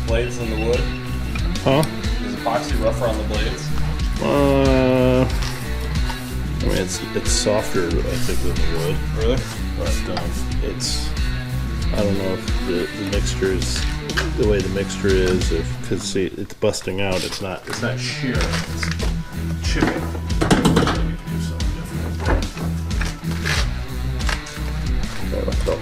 blades than the wood? Huh? Is epoxy rougher on the blades? I mean, it's softer, I think, than the wood. Really? But it's, I don't know if the mixture is the way the mixture is, because see, it's busting out. It's not shear. It's chipping. Maybe do something different. Okay, let's go.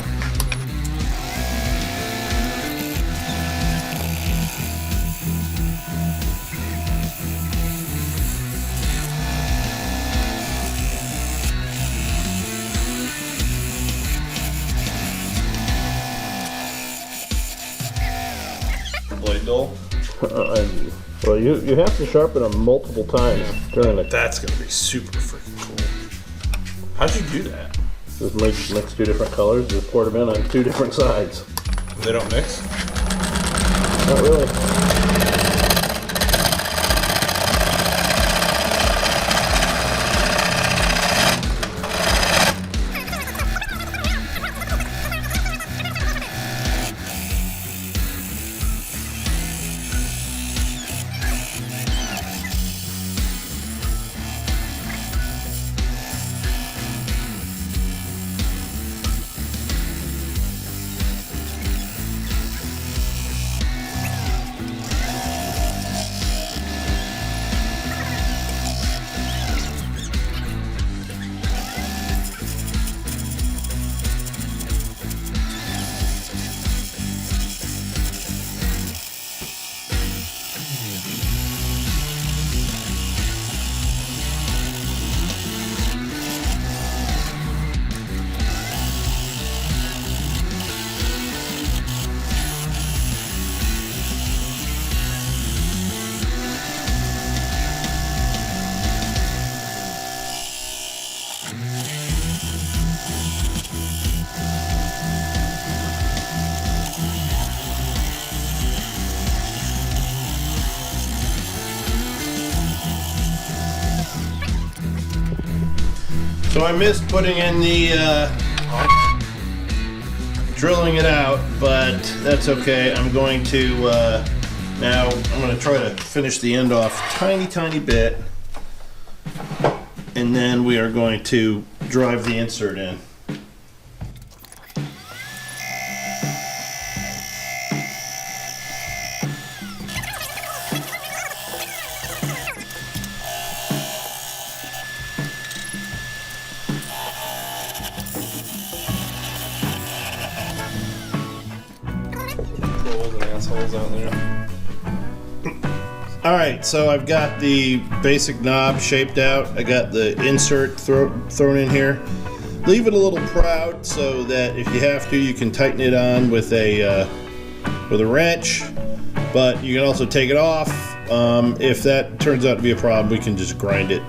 Blade dull? Well, you have to sharpen them multiple times during the. That's gonna be super freaking cool. How'd you do that? Just mix two different colors. Just pour them in on two different sides. They don't mix? Not really. So I missed putting in the drilling it out, but that's okay. I'm going to now I'm going to try to finish the end off tiny bit, and then we are going to drive the insert in. Assholes out there. Alright, so I've got the basic knob shaped out. I got the insert thrown in here. Leave it a little proud so that if you have to, you can tighten it on with a wrench. But you can also take it off. If that turns out to be a problem, we can just grind it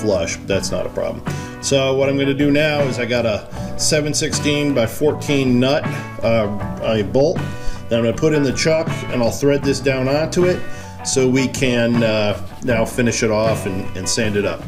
flush. That's not a problem. So what I'm going to do now is I got a 7/16 by 14 nut, a bolt. Then I'm going to put in the chuck and I'll thread this down onto it so we can now finish it off and sand it up.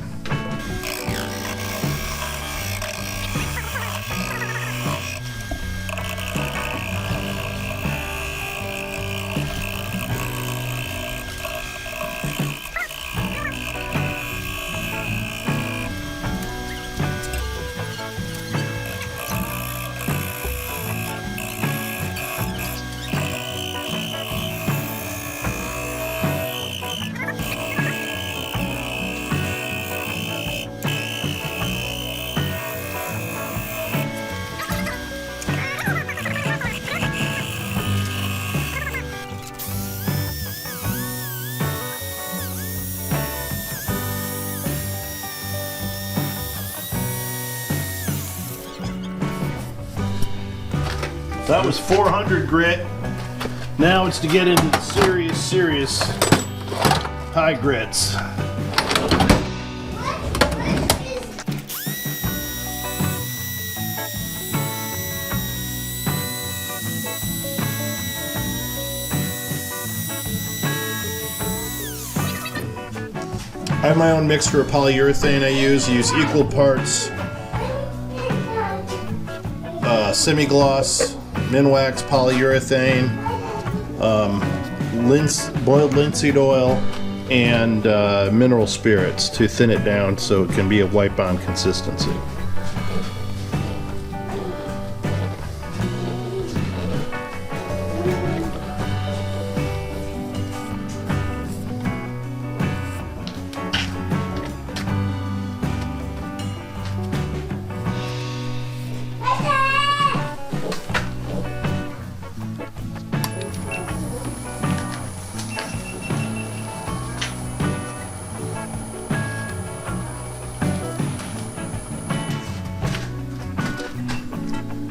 That was 400 grit. Now it's to get into the serious high grits. I have my own mixture of polyurethane I use equal parts semi-gloss, Minwax polyurethane, boiled linseed oil and mineral spirits to thin it down so it can be a wipe-on consistency.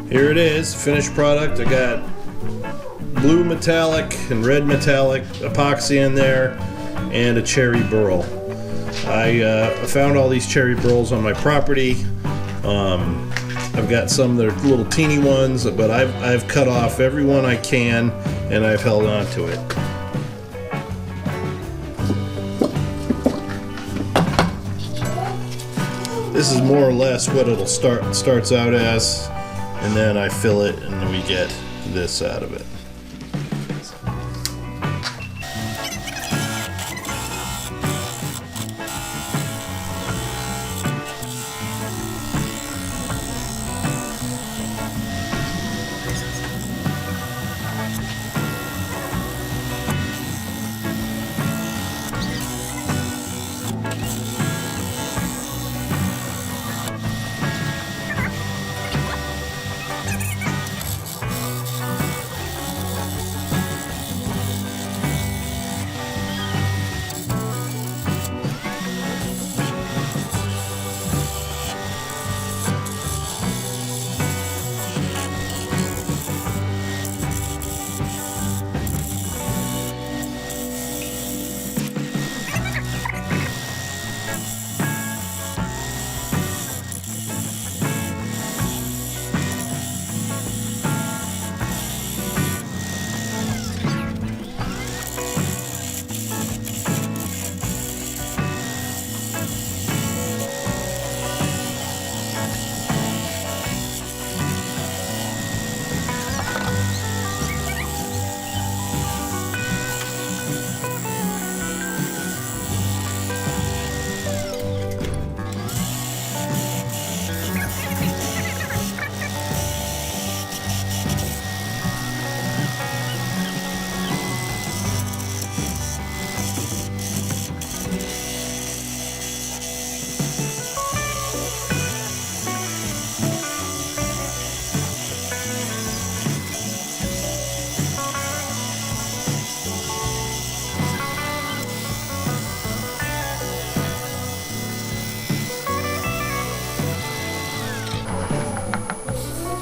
Here it is, finished product. I got blue metallic and red metallic epoxy in there and a Cherry Burl. I found all these Cherry Burls on my property. I've got some that are little teeny ones, but I've cut off every one I can and I've held on to it. This is more or less what it'll starts out as. And then I fill it and we get this out of it.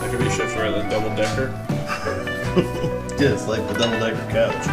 That could be shifted rather than double decker. Yeah, it's like the double decker couch.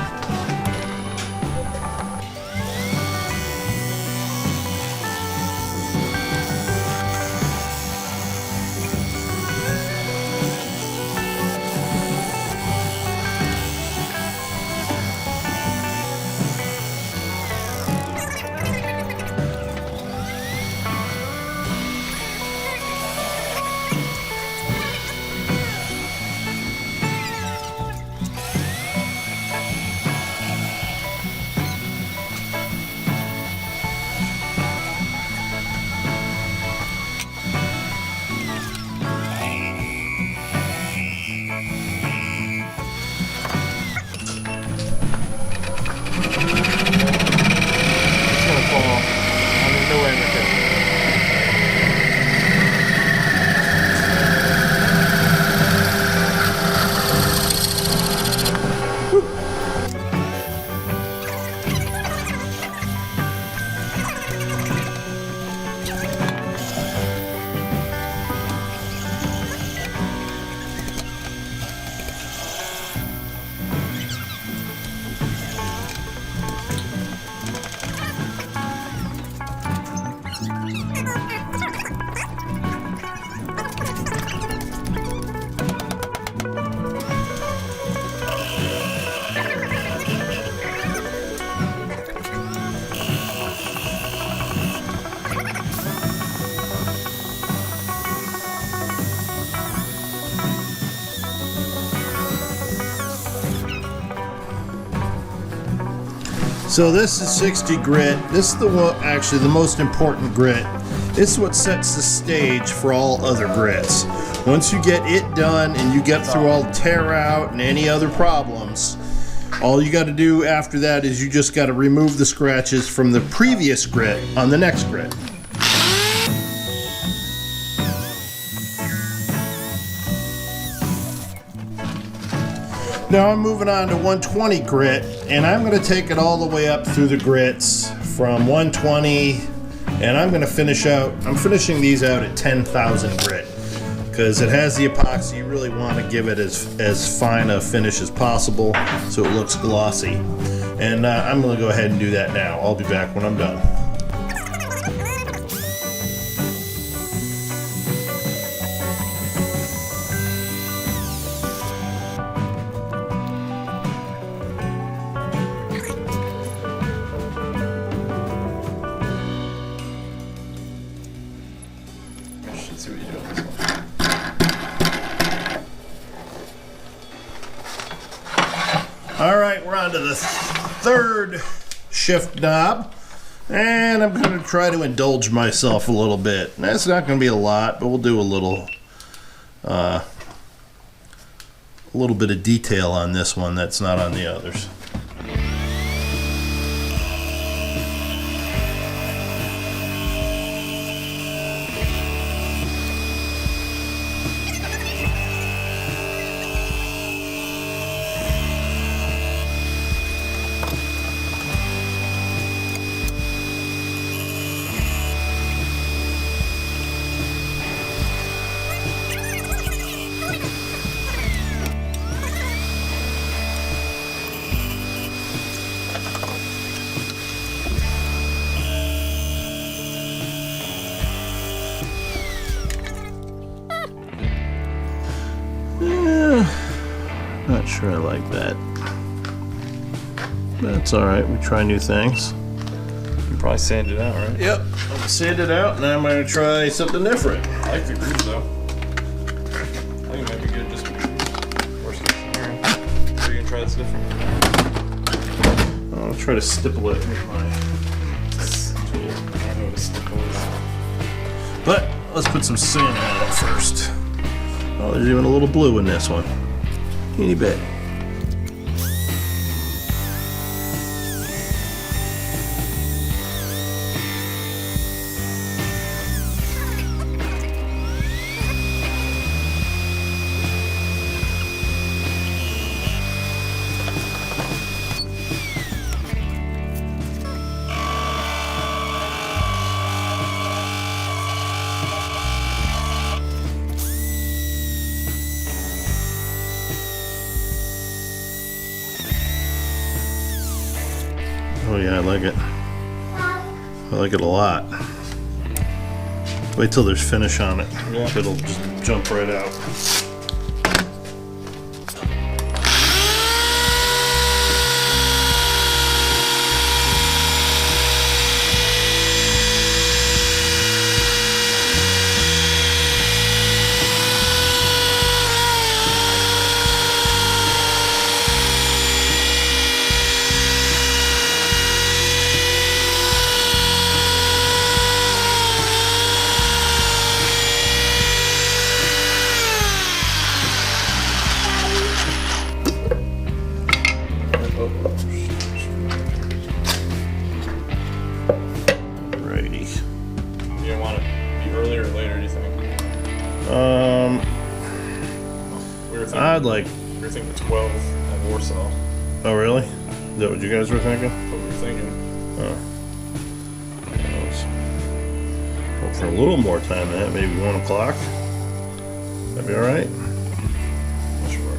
So this is 60 grit. This is the one, actually the most important grit. This is what sets the stage for all other grits. Once you get it done and you get through all the tear out and any other problems, all you got to do after that is you just got to remove the scratches from the previous grit on the next grit. Now I'm moving on to 120 grit, and I'm going to take it all the way up through the grits from 120, and I'm going to finish out, I'm finishing these out at 10,000 grit because it has the epoxy. You really want to give it as fine a finish as possible so it looks glossy. And I'm going to go ahead and do that now. I'll be back when I'm done. All right, we're on to the third shift knob, and I'm going to try to indulge myself a little bit. That's not going to be a lot, but we'll do a little bit of detail on this one that's not on the others. Not sure I like that. That's alright, we try new things. You can probably sand it out, right? Yep, I'll sand it out and I'm going to try something different. I like the groove though. I think it might be good just worst case scenario. So you can try this different. I'll try to stipple it with my tool. I don't know what a stipple is. But let's put some sand on it first. Oh, there's even a little blue in this one. Teeny bit. Oh yeah, I like it. I like it a lot. Wait till there's finish on it. Yeah. It'll just jump right out. I'd like. We were thinking 12 at Warsaw. Oh, really? Is that what you guys were thinking? That's what we were thinking. Oh. Well, for a little more time than that, maybe 1 o'clock. That'd be all right. Sure.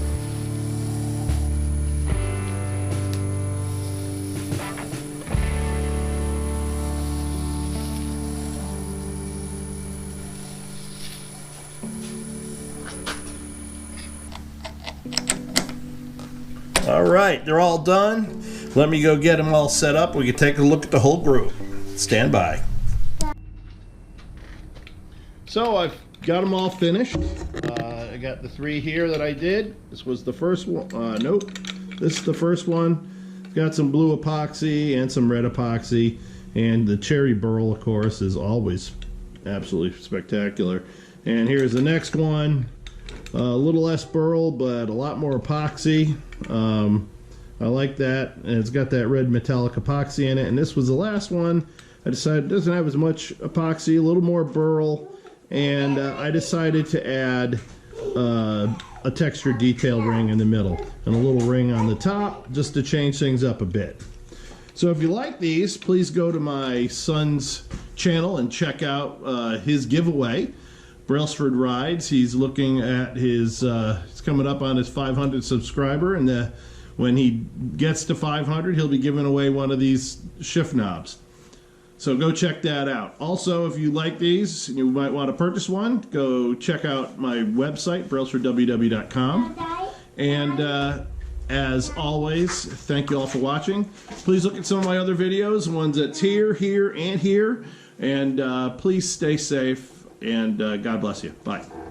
All right, they're all done. Let me go get them all set up. We can take a look at the whole group. Stand by. So I've got them all finished. I got the 3 here that I did. This was the first one. Nope. This is the first one. Got some blue epoxy and some red epoxy, and the Cherry Burl, of course, is always absolutely spectacular. And here's the next one. A little less burl, but a lot more epoxy. I like that, and it's got that red metallic epoxy in it. And this was the last one. I decided it doesn't have as much epoxy, a little more burl, and I decided to add a textured detail ring in the middle and a little ring on the top just to change things up a bit. So if you like these, please go to my son's channel and check out his giveaway, Brailsford Rides. He's looking at his, he's coming up on his 500 subscriber, and when he gets to 500, he'll be giving away one of these shift knobs. So go check that out. Also, if you like these and you might want to purchase one, go check out my website, brailsfordww.com. And as always, thank you all for watching. Please look at some of my other videos, ones that's here, here, and here. And please stay safe, and God bless you. Bye.